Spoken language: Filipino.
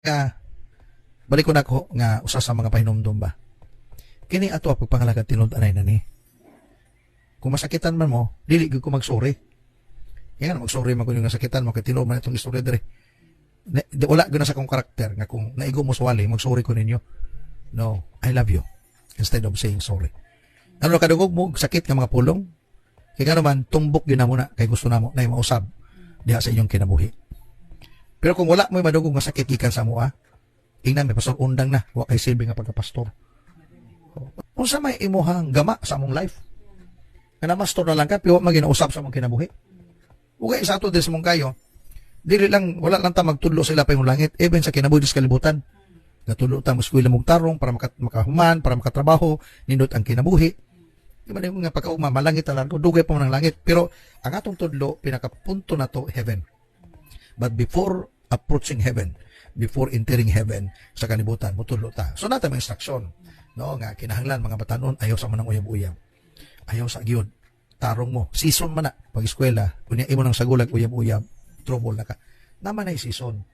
nga balik ko na ko nga usa sa mga pahinumdum ba. Kini ato pagpangalagad tinud-anay na ni. Kung masakitan man mo, dili gyud ko magsorry. Yan magsorry man ko yung nasakitan mo kay tinud man itong istorya dire. Wala gyud na sa kong karakter nga kung naigo mo suwali, magsorry ko ninyo. No, I love you instead of saying sorry. Ano kadungog mo sakit nga mga pulong? Kaya naman, tumbok yun na muna kay gusto na mo na mausab diha sa inyong kinabuhi. Pero kung wala mo madugong nga sakit gikan sa mua, ingnan may pastor undang na, wa kay silbi nga pagkapastor. Kung sa may imuhang gama sa among life, nga namastor na lang ka, pero maginausap sa among kinabuhi. Ugay sa ato din sa mong kayo, dili lang, wala lang ta magtudlo sila pa yung langit, even sa kinabuhi sa kalibutan. Natudlo ta mo eskwela mong tarong para makahuman, para makatrabaho, nindot ang kinabuhi. Di ba nga pagkauma, malangit na lang, dugay pa man ang langit. Pero ang atong tudlo, pinakapunto na to, heaven. But before approaching heaven, before entering heaven, sa kanibutan, mutudlo ta. So natin may instruction. No, nga, kinahanglan mga batanon, ayaw sa manang uyab-uyab. Ayaw sa giyod. Tarong mo. Season man na. Pag eskwela, kunya imo ng sagulag, uyab-uyab, trouble na ka. Naman ay season.